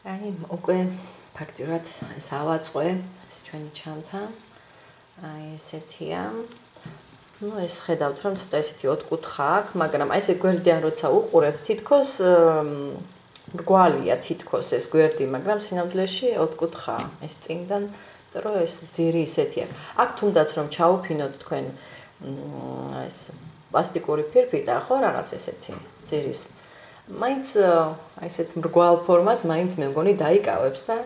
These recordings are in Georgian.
აი, უკვე ფაქტურად ეს ავაწყვე, ეს ჩვენი ჩანთა. აი, ესეთია. Ну, ეს ხედავთ, რომ ცოტა ესეთი ოთხკუთხა აქვს, მაგრამ აი ესე გვერდიდან როცა უყურებ, თითქოს მრგვალია თითქოს ეს გვერდი, მაგრამ სინამდვილეში ოთხკუთხაა. ეს წინიდან, რომ ეს ძირი ისეთი აქვს. აქ თუნდაც რომ ჩაუფინოთ თქვენ ეს პლასტიკური ფირფიტა, ხო, რაღაც ესეთი ძირის. მაინც აი ესეთ მრგვალ ფორმას მაინც მე მგონი დაიკავებს და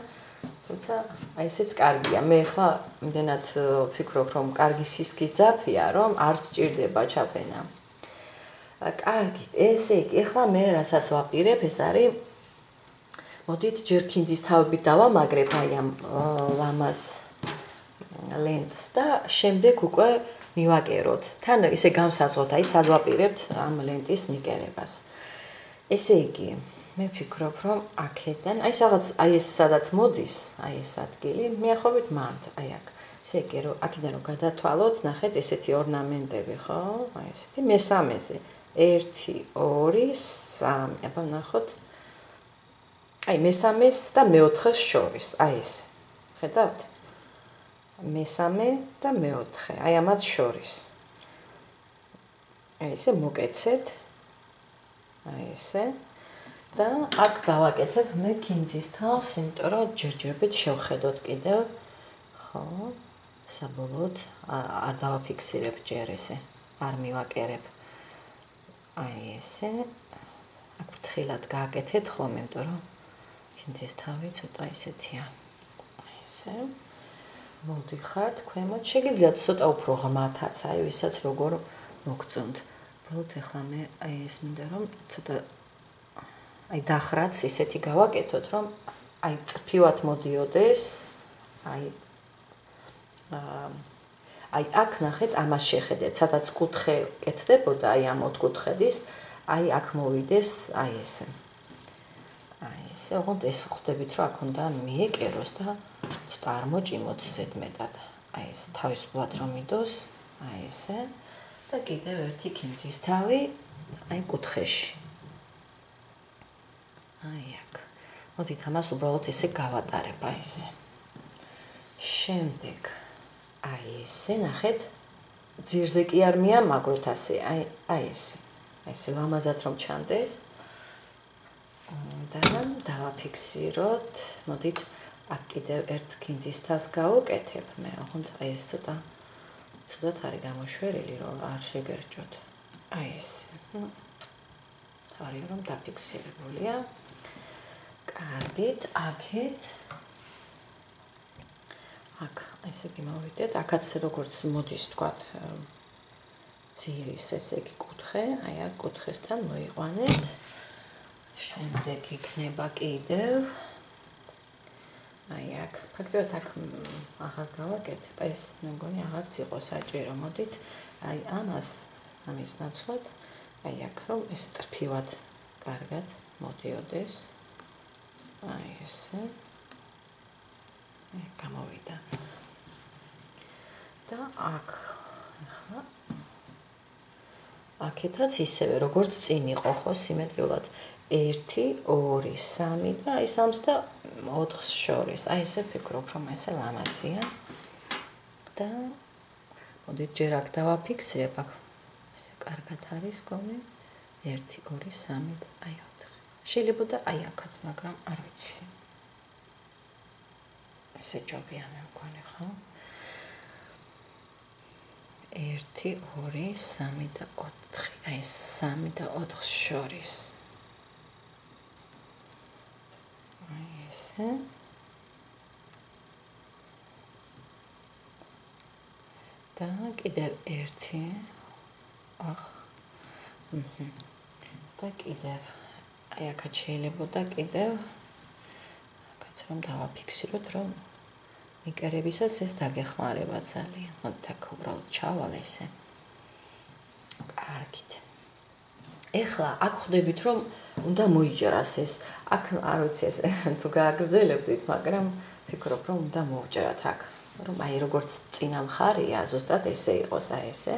თუმცა აი ესეც კარგია. მე ხა იმდენად ვფიქრობ, რომ კარგი სისქის ძაფია, რომ არ სჭირდება ჩაფენა. კარგით, ესე იგი, ეხლა მე რასაც ვაპირებ, ეს არის მოდით ჯერ ქინძის თავებით დავამაგრებ აი ამ ლამას ლენტს და შემდეგ უკვე მივაკეროთ. თან ისე განსაზღვროთ, აი სად ვაპირებთ ამ ლენტის მიკერებას. ესე იგი, მე ვფიქრობ, რომ აქედან, აი სადაც აი ეს სადაც მოდის, აი ეს ადგილი, მიახლოებით მანდ, აი აქ. ესე იგი, რომ აქედან რომ გადათვალოთ, ნახეთ ესეთი ორნამენტები, ხო? აი ესეთი მესამეზე. 1 2 3, აბა ნახოთ. აი მესამეს და მეოთხეს შორის, აი ეს. ხედავთ? მესამე და მეოთხე, აი ამათ შორის. აი ესე მოკეცეთ. აი ესე. და აქ გავაკეთებ მე ქინძის თავს, იმიტომ რომ ჯერჯერობით შევხედოთ კიდევ. ხო? საბოლოოდ არ დავაფიქსირებ ჯერ ესე. არ მივაკერებ. აი ესე. აქ ფრთხილად გააკეთეთ ხომ, იმიტომ რომ ქინძის თავი ცოტა ისეთია. აი ესე. მოდიხართ ქვემოთ. შეგიძლიათ ცოტა უფრო ღმათაც, აი ვისაც როგორ მოგწონთ. უბრალოდ ეხლა მე აი ეს მინდა რომ ცოტა აი დახრაც ისეთი გავაკეთოთ, რომ აი წრფივად მოდიოდეს. აი აქ ნახეთ, ამას შეხედეთ, სადაც კუთხე კეთდებოდა, აი ამ ოთხკუთხედის, აი აქ მოვიდეს, აი ესე. აი ესე, ოღონდ ეს ხვდებით, რომ აქ უნდა მიეკეროს და ცოტა არ მოჭიმოთ ზედმეტად. აი ეს თავისუფლად რომ მიდოს, აი ესე. და კიდევ ერთი ქინძის თავი, აი კუთხეში. აი აქ. მოდით ამას უბრალოდ ესე გავატარებ, აი ესე. შემდეგ აი ესე, ნახეთ, ძირზე კი არ მიამაგროთ ასე, აი ესე. აი ესე ლამაზად რომ ჩანდეს. და დავაფიქსიროთ. მოდით აქ კიდევ ერთ ქინძის თავს გავუკეთებ მე, ოღონდ აი ეს ცუდად არის გამოშვერილი, რომ არ შეგერჯოთ. აი ესე. თავი რომ დაფიქსირებულია. კარგით, აქეთ. აქ ესე იგი მოვიდეთ, აქაც როგორც მოდის თქვათ ძირის ესე იგი კუთხე, აი აქ კუთხესთან მოიყვანეთ. შემდეგ იქნება კიდევ აი აქ, ფაქტობრივად აქ აღარ გავაკეთებ, ეს მე მგონი აღარც იყო საჭირო, მოდით აი ამის ნაცვლად, აი აქ რომ ეს წრფივად კარგად მოდიოდეს. აი ესე. აი გამოვიდა. და აქ ახლა აქეთაც ისევე როგორც წინ იყო ხო სიმეტრიულად 1 2 3 და აი 3 და 4 შორის. აი ესე ვფიქრობ, რომ ესე ლამაზია. და მოდით ჯერ აქ დავაფიქსირებ, აქ ესე კარგად არის მგონი. 1 2 3 და აი 4. შეიძლება და აი აქაც, მაგრამ არ ვიცი. ესე ჯობია მე მგონი, ხო? 1 2 3 და 4. აი 3 და 4 შორის. აი ესე. და კიდევ 1. ახ. და კიდევ აი აქაც შეიძლება და კიდევ აქაც რომ დავაფიქსიროთ, რომ მიკერებისას ეს დაგეხმარება ძალიან. მოდით აქ უბრალოდ ჩავალ ესე. კარგით. ეხლა აქ ხვდებით, რომ უნდა მოიჭრას ეს. აქ არ ვიცი ეს თუ გააგრძელებდით, მაგრამ ვფიქრობ, რომ უნდა მოვჭრათ აქ. რომ აი როგორც წინა მხარია, ზუსტად ესე იყოს, აი ესე.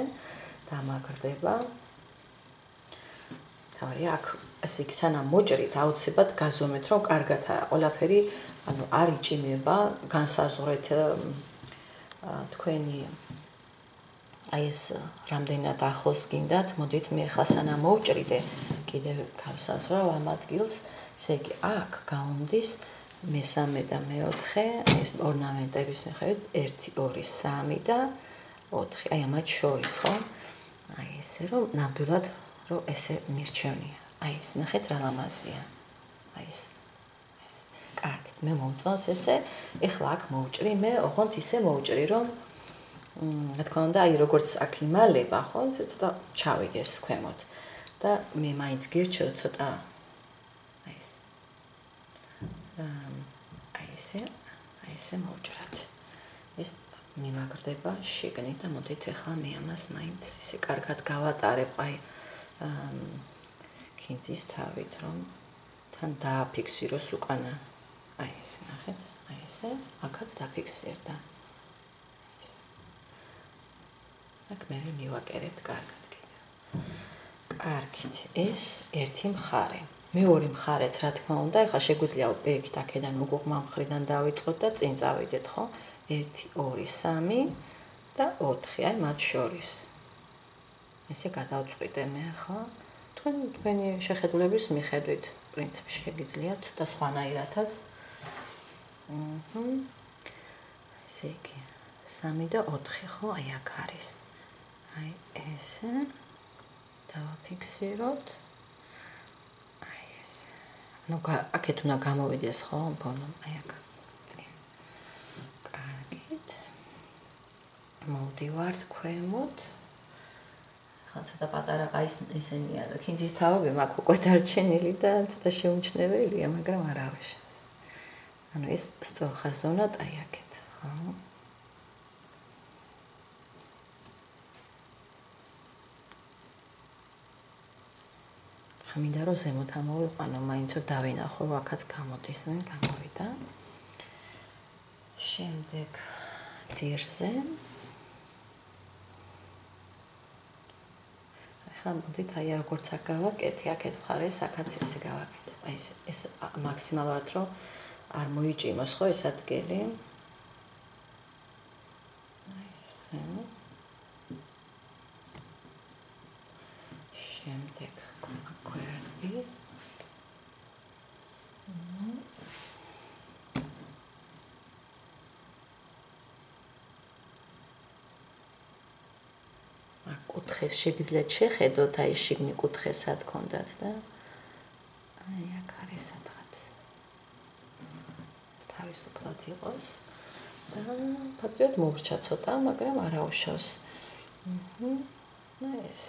დამაგრდება. თავი აქ ესე იგი სანამ მოჭრით აუცილებლად გაზომეთ რომ კარგად ყველაფერი ანუ არ იჭიმება განსაზღვრეთ თქვენი აი ეს რამდენად ახლოს გინდათ მოდით მე ახლა სანამ მოვჭრიდე კიდევ გავსაზღვრავ ამ ადგილს ესე იგი აქ გამომდის მესამე და მეოთხე ეს ორნამენტების მიხედვით 1 2 3 და 4 აი ამათ შორის ხო აი ესე რომ ნამდვილად რომ ესე მირჩევნია აი ეს ნახეთ რა ლამაზია აი ეს კარგი მე მომწონს ესე ეხლა აქ მოვჭრი მე ოღონდ ისე მოვჭრი რომ რა თქმა უნდა აი როგორც აქ იმალება ხო ისე ცოტა ჩავიდეს ქვემოთ და მე მაინც გირჩევ ცოტა აი ეს აი ესე მოვჭრათ ეს მიმაგრდება შიგნით და მოდით ახლა მე ამას მაინც ისე კარგად გავატარებ აი კინძის თავით რომ თან დააფიქსიროს უკანა აი ეს ნახეთ აი ესე აქაც დაფიქსირდა აქ მე მივაკერებთ კარგად კიდე კარგით ეს ერთი მხარე მეორე მხარეც რა თქმა უნდა ეხლა შეგვიძლია პირიქით აქედან უგუღმა მხრიდან დავიწყოთ და წინ წავიდეთ ხო 1 2 3 და 4 აი მათ შორის ესე გადავწყვიტე მე ხო თქვენი შეხედულების მიხედვით პრინციპში შეგიძლიათ ცოტა სხვანაირადაც ესე იგი 3 და 4 ხო აი აქ არის აი ესე დავაფიქსიროთ აი ესე ну აქეთ უნდა გამოვიდეს ხო ბოლო აი აქ წინ კარგით მოვდივართ ქვემოთ ხან ცოტა პატარა აი ესენია და კინძის თავები მაქვს უკვე დარჩენილი და ცოტა შეუმჩნეველია მაგრამ არავის ანუ ეს სწორხაზოვნად აი აქეთ ხო მინდა რომ ზემოთ ამოვიყვანო მაინც რომ დავინახო რომ აქაც გამოდის და გამოვიდა შემდეგ ძირზე ახლა მოდით აი როგორც აქ გავაკეთე აქეთ მხარეს აქაც ესე გავაკეთე აი ეს მაქსიმალურად რომ არ მოიჭიმოს ხო ეს ადგილი აი ესე შემდეგ გვერდი კუთხეს შეგიძლიათ შეხედოთ აი შიგნი კუთხესად გქონდათ და აი აქ არის სადღაც ეს თავისუფლად იყოს და ფაქტობრივად მოვრჩა ცოტა მაგრამ არაუშავს ეს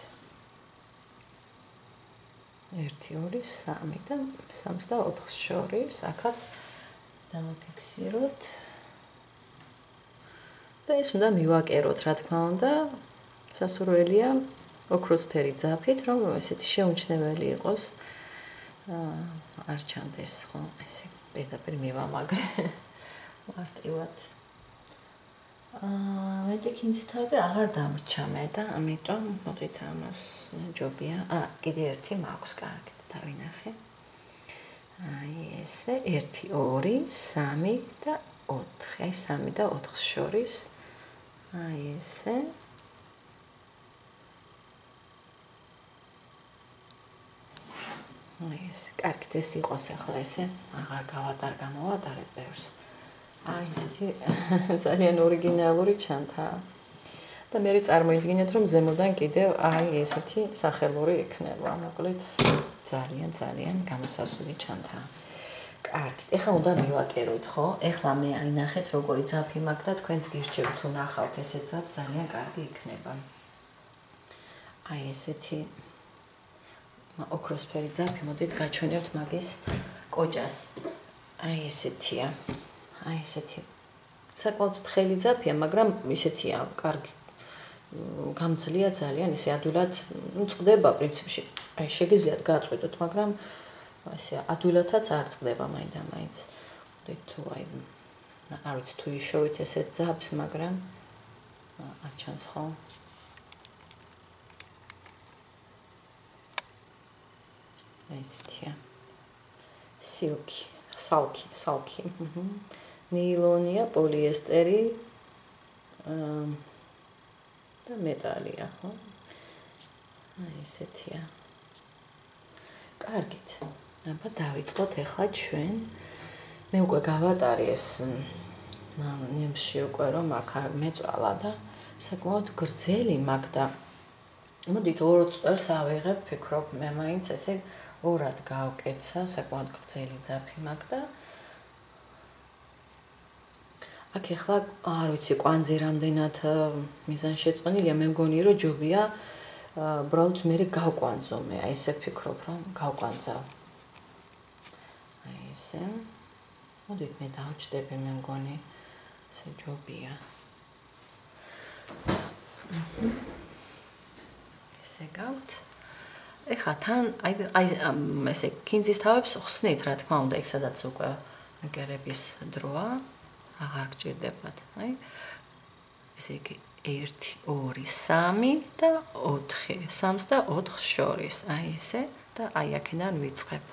1 2 3 და 3 და 4 შორის აქაც დავაფიქსიროთ და ეს უნდა მივაკეროთ რა თქმა უნდა სასურველია ოქროსფერი ძაფით რომ ესეთი შეუმჩნეველი იყოს არ ჩანდეს ხო ესე პირდაპირ მივამაგრე მარტივად მე კინძის თავი აღარ დამრჩა მე და ამიტომ მოდით ამას ჯობია კიდე ერთი მაქვს კარგი დავინახე აი ესე 1 2 3 და 4 აი 3 და 4 შორის აი ესე ეს კარგით ეს იყოს ახლა ესე აღარ გამოვატარებ ბევრს აი ესეთი ძალიან ორიგინალური ჩანთა და მე წარმოიდგინეთ რომ ზემოდან კიდევ აი ესეთი სახელური იქნება მოკლედ ძალიან გამოსასვლელი ჩანთა კარგი ეხლა უნდა მივაკეროთ ხო ეხლა მე აი ნახეთ როგორი ძაფი მაქვს და თქვენც გირჩევთ თუ ნახავთ ესე ძაფს ძალიან კარგი იქნება აი ესეთი ოქროსფერი ძაფი მოდით გაჩვენებთ მაგის კოჭას აი ესეთია აი ესეთი საკმაოდ თხელი ძაფია მაგრამ ისეთია კარგი გამძლეა ძალიან ისე ადვილად წყდება პრინციპში აი შეგიძლიათ გააწყვეტოთ მაგრამ ესე ადვილადაც არ წყდება მაინც მოდით თუ აი არ ვიცი თუ იშოვით ესეთ ძაფს მაგრამ არ ჩანს ხო ესეთია. სალკი. ნეილონია, პოლიესტერი და მეტალია, ხო? ესეთია. კარგით. აბა დავიწყოთ ახლა ჩვენ. მე უკვე გავატარი ეს ნემში უკვე რომ აქ მეწვალა და საკმაოდ გრძელი მაქვს და მოდით ორ წელს ავიღებ, ფიქრობ მე მაინც ესე ორად გავკეცა, საკმაოდ გრძელი ძაფი მაქვს და აქ ახლა არ ვიცი კვანძი რამდენად მიზანშეწონილია, მე მგონი რომ ჯობია უბრალოდ მე გავკვანძო მე, აი ესე ფიქრობ რომ გავკვანძავ. აი ესე. მოდით მე დავჭდები, მე მგონი ესე ჯობია. ესე გავთ. ეხლა თან აი ესე კინძის თავებს ხსნით, რა თქმა უნდა, იქ სადაც უკვე მიკერების დროა, აღარ გჭირდებათ. აი ესე იგი 1 2 3 და 4, 3 და 4 შორის, აი ესე და აი აქედან ვიწყებ.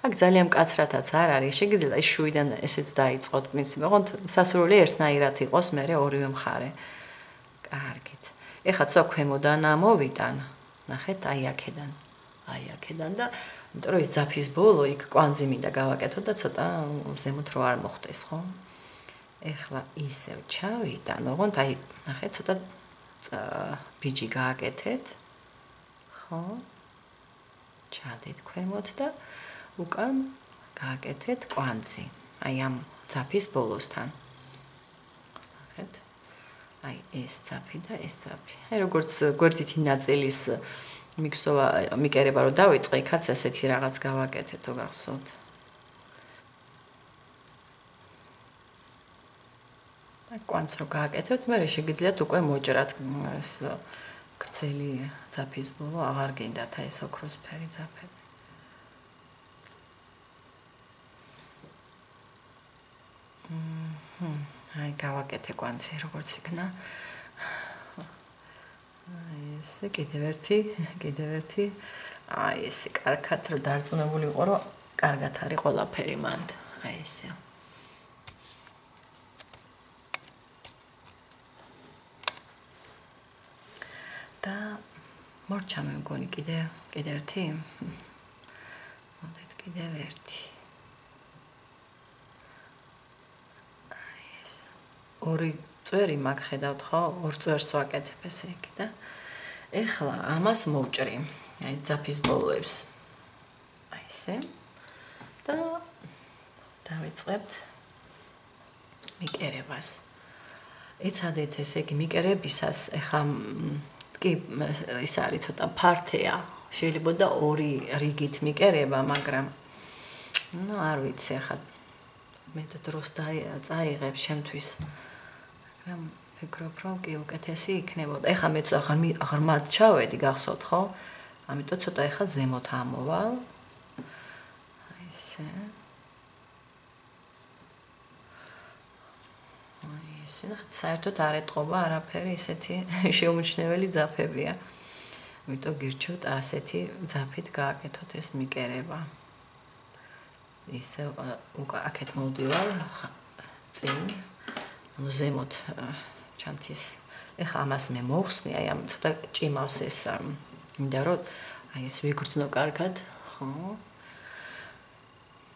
აქ ძალიან მკაცრათაც არ არის, შეგიძლიათ აი შუიდან ესეც დაიწყოთ, პრინციპი, ოღონდ სასურველი ერთნაირად იყოს, მე ორივე მხარე. კარგით. ეხლა ცოტა ქვემოდან ამოვიდან, ნახეთ, აი აქედან და იმიტომ რომ ის ძაფის ბოლო იქ კვანძი მინდა გავაკეთო და ცოტა ზემოთ რო არ მოხდეს, ხო? ეხლა ისევ ჩავიდან, ოღონდ აი ნახეთ, ცოტა ბიჯი გააკეთეთ. ხო? ჩადით ქვემოთ და უკან გააკეთეთ კვანძი. აი ამ ძაფის ბოლოსთან. ნახეთ. აი ეს ძაფი და ეს ძაფი. აი როგორც გვერდითი ნაწილის მიქსოვა მიკერება რო დავიწყე, იქაც ესეთი რაღაც გავაკეთეთ, თუ გახსოვთ. და კვანძს რო გააკეთებთ, მე შეგიძლიათ უკვე მოჭრათ ეს გრძელი ძაფის ბოლო, აღარ გინდათ აი ეს ოქროსფერი ძაფები. აი გავაკეთე კვანძი როგორც იქნა. აი ესე კიდევ ერთი. აი ესე კარგად რომ დარწმუნებული ვიყო რომ კარგად არის ყველაფერი მანდ. აი ესე. და მორჩა მე მგონი კიდევ ერთი. მოდით კიდევ ერთი. აი ეს. ორი წვერი მაგ ხედავთ ხო? ორ წვერს ვაკეთებ ესე იგი და ეხლა ამას მოვჭრი. აი ძაფის ბოლოებს. აი ესე. და დავიწყებთ მიკერებას. ეცადეთ ესე იგი მიკერებისას ეხლა კი ის არის ცოტა ფართეა. შეიძლება და ორი რიგით მიკერება, მაგრამ ну არ ვიცი ახლა მე დროს წაიღებ შემთვის. მაგრამ ფიქრობ რომ კი უკეთესი იქნებოდა. ეხლა მე აღარ მათ ჩავედი, გახსოვთ ხო? ამიტომ ცოტა ეხლა ზემოთ ამოვალ. აი ესე. საერთოდ არ ეტყობა არაფერი, ესეთი შეუმჩნეველი ძაფებია. ამიტომ გირჩევთ ასეთი ძაფით გააკეთოთ ეს მიკერება. ისე უკვე აქეთ მოვდივარ წინ, ანუ ზემოთ ჩანთის. ეხლა ამას მე მოვხსნი, აი ამ ცოტა ჭიმავს ეს, მინდა რომ აი ეს ვიგრძნო კარგად, ხო?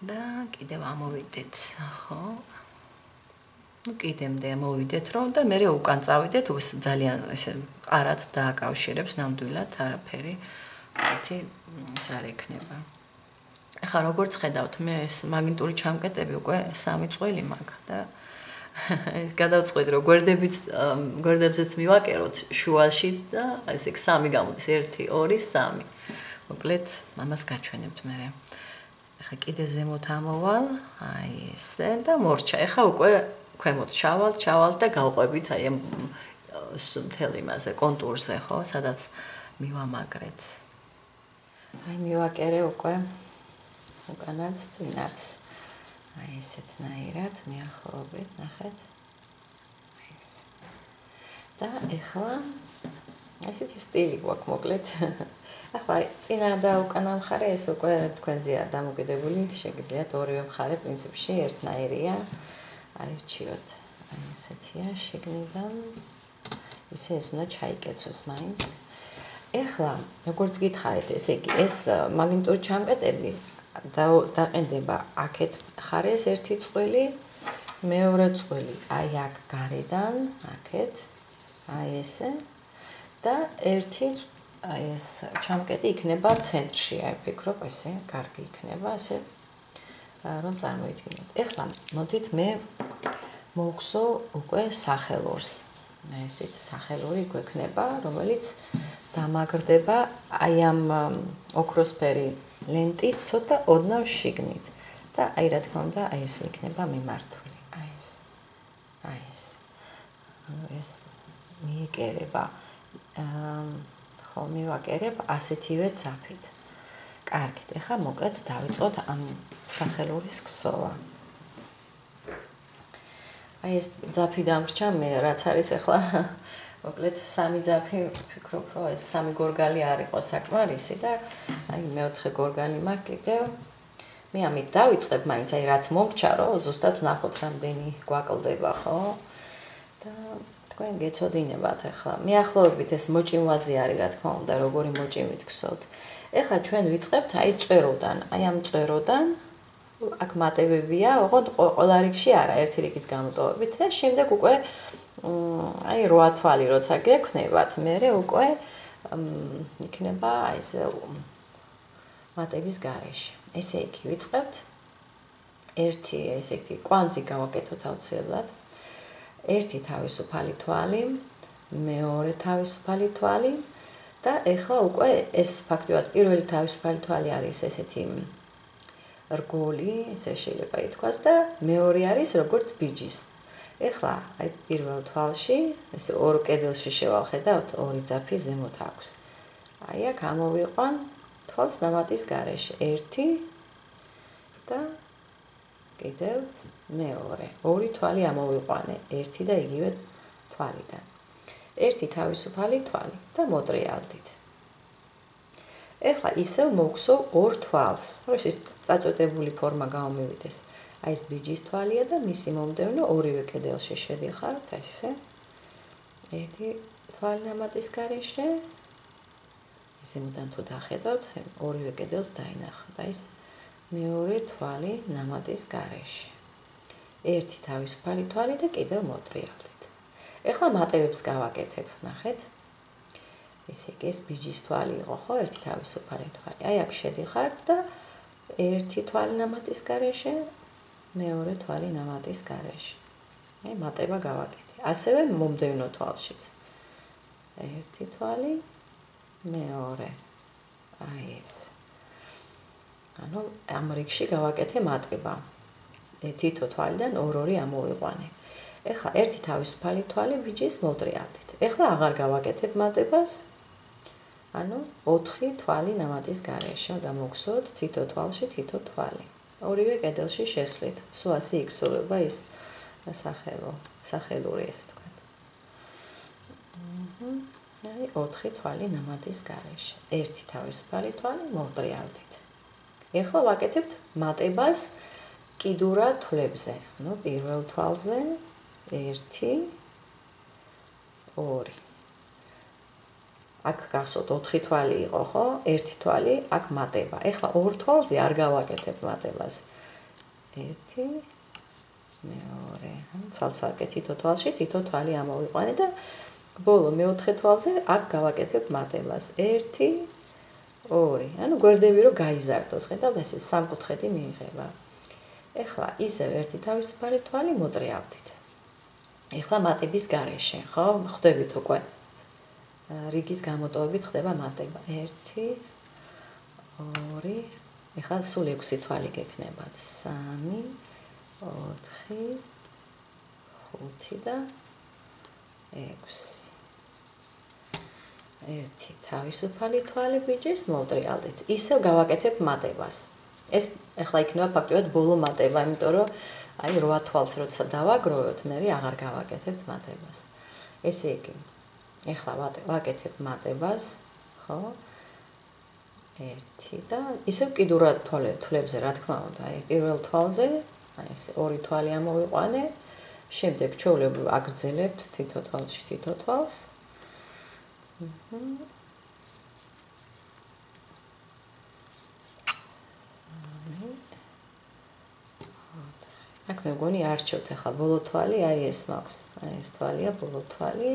და კიდევ ამოვიდეთ, ხო? ну კიდემდე მოვიდეთ რომ და მე უკან წავიდეთ ძალიან ესე ყარად დააკავშირებს ნამდვილად არაფერი ერთი ეს არ ექნება. ახლა როგორც ხედავთ მე ეს მაგნიტური ჩამკეტები უკვე 3 წველი მაქვს და გადავწყვეტ რომ გვერდებზეც მივაკეროთ შუაში და ესე 3 გამოდის 1 2 3 მოკლედ ამას გაჩვენებთ მე. ახლა კიდე ზემოთ ამოვალ აი ესე და მორჩა. ახლა უკვე ქვემოთ ჩავალ და გავყვებით აი ამ მთელ იმაზე კონტურზე ხო, სადაც მივამაგრეთ. აი მივაკერე უკვე უკანაც წინაც. აი ესეთნაირად მიახლოვებით, ნახეთ. ეს. და ახლა ესეთი სტილი გვაქვს მოკლედ. ახლა წინა და უკანა მხარე ეს უკვე თქვენზეა დამოკიდებული, შეგიძლიათ ორივე მხარე პრინციპში ერთნაირია. არჩიოთ. აი ესეთია შიგნიდან. ისე ეს უნდა ჩაიკეცოს მაინც. ეხლა როგორც გითხარით, ესე იგი ეს მაგნიტური ჩამკეტები დაყენდება აქეთ მხარეს ერთი წყვილი, მეორე წყვილი აი აქ გარედან, აქეთ, აი ესე და ერთი აი ეს ჩამკეტი იქნება ცენტრში, აი ვფიქრობ ესე კარგი იქნება, ასე რომ წარმოიდგინოთ. ეხლა მოდით მე მოვხსო უკვე სახელურს. აი ესეთ სახელური გვექნება, რომელიც დამაგრდება აი ამ ოქროსფერი ლენტის ცოტა ოდნავ შიგნით და აი რა თქმა უნდა აი ეს იქნება მიმართული. აი ეს. აი ეს. ანუ ეს მიეკერება ხო მივაკერებ ასეთივე ძაფით. კარგით, ეხლა მოკლედ დავიწყოთ ამ სახელურის ქსოვა. აი ეს ძაფი დამრჩა მე რაც არის ეხლა მოკლედ სამი ძაფი ვფიქრობ რომ ეს სამი გორგალი არ იყოს საკმარისი და აი მეოთხე გორგალი მაქვს კიდევ მე ამით დავიწყებ მაინც აი რაც მომრჩა რომ ზუსტად ვნახოთ რამდენი გვაკლდება ხო და თქვენ გეცოდინებათ ახლა მეახლოებით ეს მოჭიმვაზე არის რა თქმა უნდა როგორი მოჭიმით გსოთ ეხლა ჩვენ ვიწყებთ აი წვეროდან აი ამ წვეროდან აქ მატებებია ოღონდ ყველა რიგში არა ერთი რიგის გამოტოვებით და შემდეგ უკვე აი 8 თვალი როცა გექნებათ მე უკვე იქნება აი ეს მატების გარეშე ესე იგი ვიწყებთ ერთი ესე იგი კვანძი გავაკეთოთ აუცილებლად ერთი თავისუფალი თვალი მეორე თავისუფალი თვალი და ეხლა უკვე ეს ფაქტობრივად პირველი თავისუფალი თვალი არის ესეთი რგოლი ესე შეიძლება ითქვას და მეორე არის როგორც ბიჯის ეხლა აი პირველ თვალში ეს ორ კედელში შევავხედავთ ორი ძაფი ზემოთ აქვს აი აქ ამოვიყვან თვალს ნამატის გარეშე ერთი და კიდევ მეორე ორი თვალი ამოვიყვანე ერთი და იგივე თვალიდან ერთი თავისუფალი თვალი და მოტრიალდით ეხლა ისევ მოვხსოვ ორ თვალს რომ ეს წაწვეტებული ფორმა გამომივიდეს აი ეს ბიჯის თვალია და მისი მომდევნო ორივე კედელში შედიხართ ესე ერთი თვალი ნამატის გარეშე ზემოდან თუ დახედავთ ორივე კედელს დაინახავთ აი ეს მეორე თვალი ნამატის გარეშე ერთი თავისუფალი თვალი და კიდევ მოტრიალდით ეხლა მატებებს გავაკეთებ ნახეთ ესე იგი ეს ბიჯის თვალი იყო ხო ერთი თავისუფალი თვალი აი აქ შედიხართ და ერთი თვალი ნამატის გარეშე მეორე თვალი ნამატის გარეშე აი მატება გავაკეთე ასევე მომდევნო თვალშიც ერთი თვალი მეორე აი ეს ანუ ამ რიგში გავაკეთე მატება თითო თვალიდან ორ-ორი ამოვიყვანე ეხლა ერთი თავისუფალი თვალი ბიჯის მოტრიალდით ეხლა აღარ გავაკეთებ მატებას ანუ 4 თვალი ნამატის გარეშე უნდა მოგხსოვოთ თითო თვალში თითო თვალი ორივე კედელში შესვლით სულ ასე იქსოვება ის სახელური ესე ვთქვათ აი 4 თვალი ნამატის გარეშე ერთი თავისუფალი თვალი მოტრიალდით ეხლა ვაკეთებთ მატებას კიდურად თვლებზე ანუ პირველ თვალზე 1 2 აქ გახსოვთ 4 თვალი იყო ხო 1 თვალი აქ მატება ეხლა ორ თვალზე არ გავაკეთებ მატებას 1 მეორე ცალ-ცალკე თითო თვალში თითო თვალი ამოვიყვანე და ბოლო მეოთხე თვალზე აქ გავაკეთებ მატებას 1 2 ანუ გვერდები რომ გაიზარდოს ხედავთ ესე სამკუთხედი მიიღება ეხლა ისევ ერთი თავისუფალი თვალი მოტრიალდით ეხლა მატების გარეშე ხო ხვდებით უკვე რიგის გამოტოვებით ხდება მატება 1 2 ეხლა სულ 6 თვალი გექნებათ 3 4 5 და 6 ერთი თავისუფალი თვალი ბიჯის მოტრიალდით ისევ გავაკეთებ მატებას ეს ეხლა იქნება ფაქტობრივად ბოლო მატება იმიტომ რომ აი 8 თვალს როცა დავაგროვოთ მე აღარ გავაკეთებ მატებას ესე იგი ეხლა ვაკეთებ მატებას, ხო? ერთი და ისევ კიდურად თვალებზე, რა თქმა უნდა, აი პირველ თვალზე, აი ეს ორი თვალი ამოვიყვანე, შემდეგ ჩვეულებრივ აგრძელებთ თითო თვალში თითო თვალს. აქ მე მგონი არჩევთ ახლა ბოლო თვალი, აი ეს მაქვს. აი ეს თვალია ბოლო თვალი.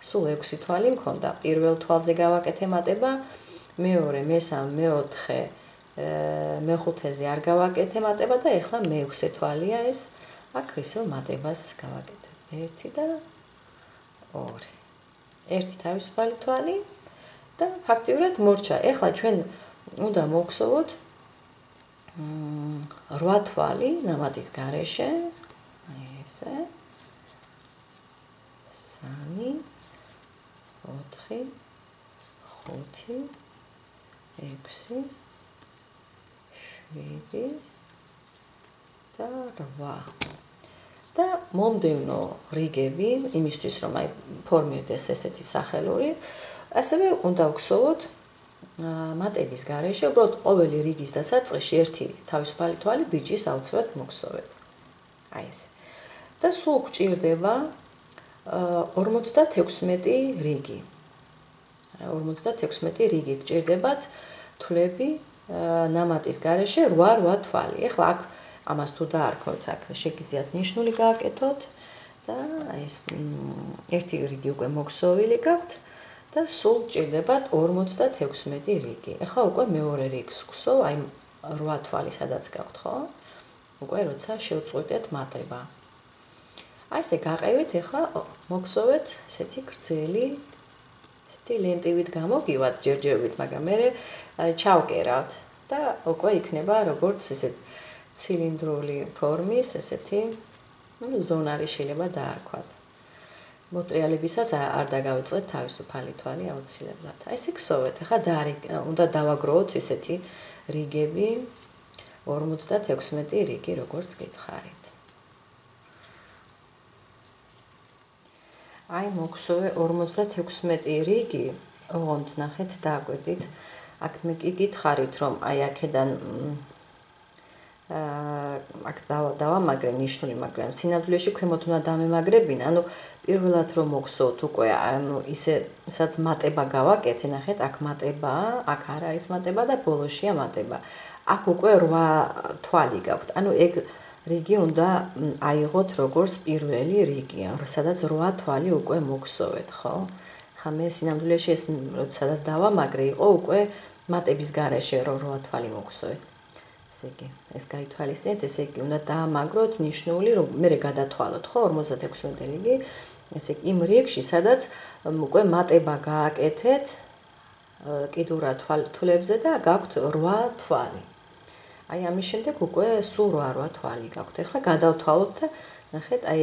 სულ 6 თვალი მქონდა. პირველ თვალზე გავაკეთე მატება, მეორე, მესამე, მეოთხე, მეხუთეზე არ გავაკეთე მატება და ეხლა მეექვსე თვალია ეს. აქ ისევ მატებას გავაკეთებ. 1 და 2. ერთი თავისუფალი თვალი და ფაქტიურად მორჩა. ეხლა ჩვენ უნდა მოვხსოვოთ 8 თვალი ნამატის გარეშე. აი ესე. 3 4 5 6 7 და 8 და მომდევნო რიგები იმისთვის რომ აი ფორმირდეს ესეთი სახელური ასევე უნდა ვხსოვოთ მატების გარეშე უბრალოდ ყოველი რიგის დასაწყისში ერთი თავისუფალი თვალი ბიჯის აუცილებლად მოგხსოვეთ აი ეს და სულ გვჭირდება 56 რიგი 56 რიგი გჭირდებათ თვლები ნამატის გარეშე 8 თვალი ეხლა აქ ამას თუ დაარქვით აქ შეგიძლიათ ნიშნული გააკეთოთ და ეს ერთი რიგი უკვე მოგხსოვილი გაქვთ და სულ გჭირდებათ 56 რიგი. ეხლა უკვე მეორე რიგს ვხსოვ, აი 8 თვალი სადაც გაქვთ, ხო? უკვე როცა შევწყვეტეთ მატება. აი ესე გაყევით, ეხლა მოგხსოვეთ ესეთი გრძელი, ესეთი ლენტივით გამოგივათ ჯერჯერობით, მაგრამ მე ჩავკერავთ და უკვე იქნება როგორც ესეთ ცილინდრული ფორმის ესეთი ზონარი შეიძლება დაარქვათ. მოტრიალებისას არ დაგავიწყეთ თავისუფალი თვალი აუცილებლად. აი ესე გსოვეთ, ახლა უნდა დავაგროვოთ ესეთი რიგები 56 რიგი, როგორც გითხარით. აი მოგხსოვე 56 რიგი, ოღონდ ნახეთ დააკვირდით. აქ მე კი გითხარით, რომ აი აქედან აქ დავამაგრე ნიშნული, მაგრამ სინამდვილეში ქვემოთ უნდა დამემაგრებინა. ანუ პირველად რომ მოგხსოვთ უკვე, ანუ ისე სადაც მატება გავაკეთე, ნახეთ, აქ მატებაა, აქ არ არის მატება და ბოლოშია მატება. აქ უკვე 8 თვალი გაქვთ. ანუ ეგ რიგი უნდა აიღოთ როგორც პირველი რიგი, სადაც 8 თვალი უკვე მოგხსოვეთ, ხო? ხა მე სინამდვილეში ეს სადაც დავამაგრე იყო უკვე მატების გარეშე რომ 8 თვალი მოგხსოვეთ. ესე იგი, ეს გაითვალისწინეთ, ესე იგი, უნდა დაამაგროთ ნიშნული, რომ მე გადათვალოთ, ხო, 56 რიგი, ესე იგი, იმ რიგში, სადაც უკვე მატება გააკეთეთ კიდურა თვლებზე და გაქვთ 8 თვალი. აი, ამის შემდეგ უკვე სულ 8 თვალი გაქვთ. ეხლა გადავთვალოთ და ნახეთ, აი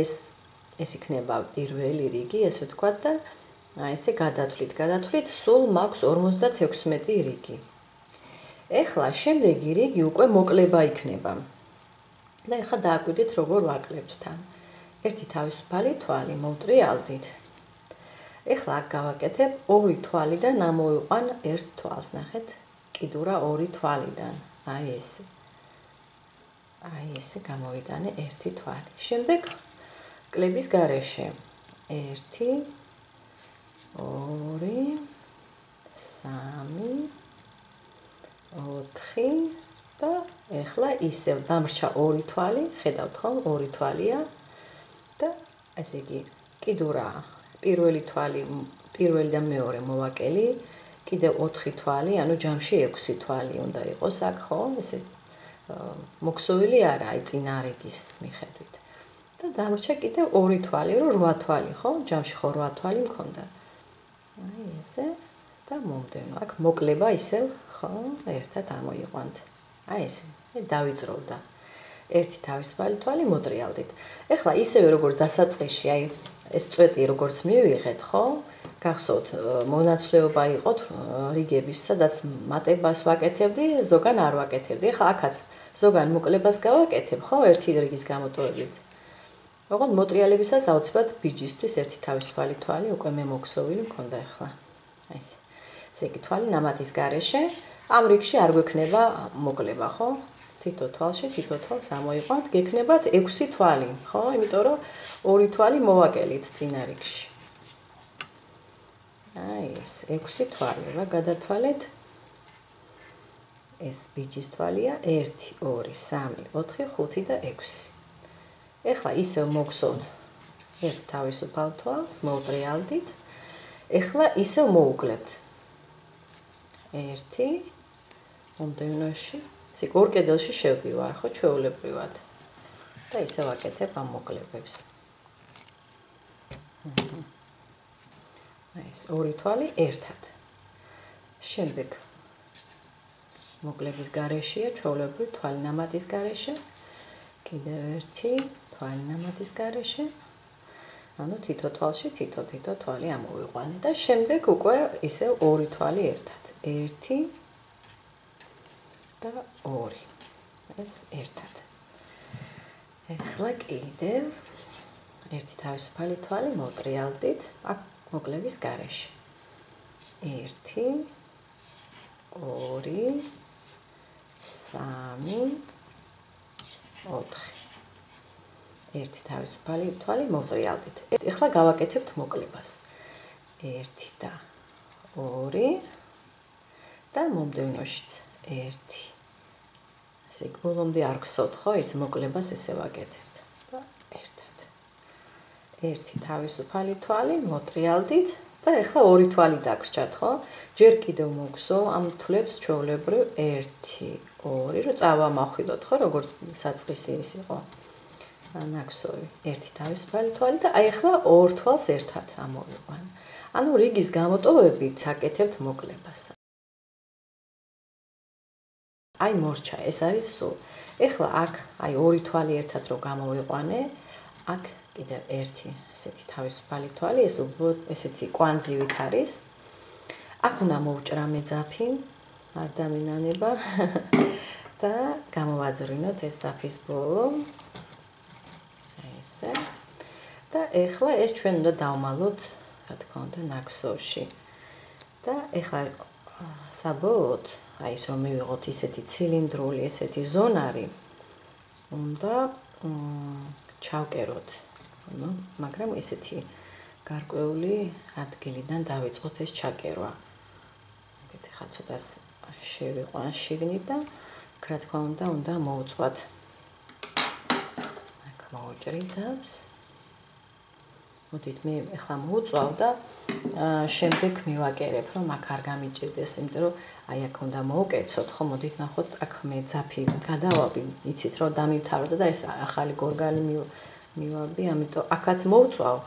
ეს იქნება პირველი რიგი, ესე ვთქვათ და აი ესე გადათვლით, სულ მაქვს 56 რიგი. ეხლა შემდეგი რიგი უკვე მოკლება იქნება. და ეხლა დააკვირდით როგორ ვაკლებთ თან. ერთი თავისუფალი თვალი მოვტრიალდით. ეხლა აქ გავაკეთებ 2 თვალიდან ამოვიყვან 1 თვალს, ნახეთ, კიდურა 2 თვალიდან. აი ესე. აი ესე გამოვიტანე 1 თვალი. შემდეგ კლების გარეშე 1 2 3 4 და ეხლა ისევ დამრჩა 2 თვალი, ხედავთ ხო, 2 თვალია და ესე იგი კიდურა პირველი თვალი, პირველი და მეორე მოვაკელი, კიდევ 4 თვალი, ანუ ჯამში 6 თვალი უნდა იყოს აქ ხო, ესე მოგხსოვილი არა, აი წინა რიგის მიხედვით. და დამრჩა კიდევ 2 თვალი, რომ 8 თვალი ხო, ჯამში ხო 8 თვალი მქონდა. აი ესე და მომდევნო აქ მოკლება ისევ ხო, ერთად ამოიყვანთ. აი ესე, დავიწროვდა. ერთი თავისუფალი თვალი მოტრიალდით. ეხლა ისევე როგორც დასაწყისში, აი ეს წვეტი როგორც მივიღეთ, ხო? გახსოვთ, მონაცვლეობა იყო რიგების, სადაც მატებას ვაკეთებდი, ზოგან არ ვაკეთებდი. ეხლა აქაც ზოგან მოკლებას გავაკეთებ, ხო, ერთი რიგის გამოტოვებით. ოღონდ მოტრიალებისას აუცილებლად ბიჯისთვის ერთი თავისუფალი თვალი უკვე მე მოგსოვილი მქონდა ახლა. აი ეს. ესე იგი თვალი ნამატის გარეშე ამ რიგში არ გვექნება მოკლება, ხო? თითო თვალში თითო თვალს ამოიყვანთ, გექნებათ 6 თვალი, ხო? იმიტომ რომ 2 თვალი მოვაკელით წინა რიგში. აი ეს 6 თვალი, რა გადათვალეთ? ეს ბიჯის თვალია 1 2 3 4 5 და 6. ეხლა ისევ მოგსოვთ ერთ თავისუფალ თვალს, მოვტრიალდით. ეხლა ისევ მოუგლებთ. 1 მომდევნოში, ისე ორ კედელში შევდივარ, ხო, ჩვეულებრივად. და ისევ ვაკეთებ ამ მოკლებებს. აი ეს 2 თვალი ერთად. შემდეგ მოკლების გარეშეა ჩვეულებრივ თვალი ნამატის გარეშე. კიდევ ერთი თვალი ნამატის გარეშე. ანუ თითო თვალში თითო თვალი ამოვიყვანე და შემდეგ უკვე ისევ 2 თვალი ერთად. 1 და 2. ეს ერთად. ეხლა კიდევ ერთი თავისუფალი თვალი მოტრიალდით აქ მოკლების გარეშე. 1 2 3 4. ერთი თავისუფალი თვალი მოტრიალდით. ეხლა გავაკეთებთ მოკლებას. 1 და 2 და მომდევნოშიც 1. ასე იგი ბოლომდე არ გსოთ, ხო, ის მოკლებას ესე ვაკეთებთ და ერთად. ერთი თავისუფალი თვალი მოტრიალდით და ეხლა 2 თვალი დაგსჭათ, ხო? ჯერ კიდევ მოგსო ამ თვლებს ჩვეულებრივ 1 2 რომ წავამახვილოთ, ხო, როგორც საწყისი ის იყო. ნაქსოვი ერთი თავისუფალი თვალი და აი ახლა 2 თვალს ერთად ამოვიყვან. ანუ რიგის გამოტოვებით აკეთებთ მოკლებას. აი მორჩა, ეს არის სულ. ეხლა აქ აი 2 თვალი ერთად რო გამოვიყვანე, აქ კიდევ ერთი ესეთი თავისუფალი თვალი, ეს უბრალოდ ესეთი კვანძივით არის. აქ უნდა მოვჭრა მეძაფი, არ დამინანება და გამოვაძვრინოთ ეს ძაფის ბოლო. ესე. და ეხლა ეს ჩვენ უნდა დავმალოთ, რა თქმა უნდა, ნაქსოვში. და ეხლა საბოლოოდ, აი ეს რომ მივიღოთ ისეთი ცილინდრული, ესეთი ზონარი, უნდა ჩავკეროთ. ну, მაგრამ ესეთი გარკვეული ადგილიდან დავიწყოთ ეს ჩაკერვა. ეგეთ ხა ცოტას შევიყვან შიგნით და რა თქმა უნდა მოვუწვათ. აქ მოვჭრიძავს. მოდით მე ახლა მოვუწვავ და შემდეგ მივაკერებ, რომ აქ არ გამიჭირდეს, იმიტომ რომ აი აქ უნდა მოვკეცოთ, ხო, მოდით ნახოთ, აქ მე ძაფი გადავაბი, იცით რომ დამივთავრდა და ეს ახალი გორგალი მივაბი, ამიტომ აქაც მოვწვავ,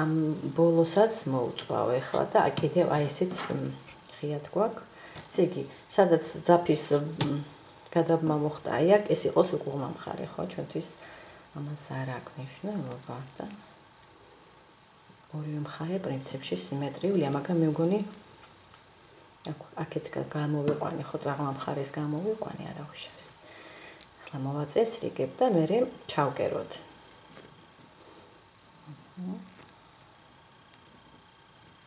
ამ ბოლოსაც მოვწვავ ახლა და კიდევ აი ესეც ღიად გვაქვს. ესე იგი, სადაც ძაფის გადაბმა მოხდა, აი აქ ეს იყოს უყურმა მხარე, ხო, ჩვენთვის ამას არ აქვს მნიშვნელობა და ორივე მხარე პრინციპში სიმეტრიულია, მაგრამ მე მგონი აქეთ გამოვიყვანე, ხო, წაღმა მხარეს გამოვიყვანე, არა უშავს. ახლა მოვაწესრიგებ და მე ჩავკეროთ.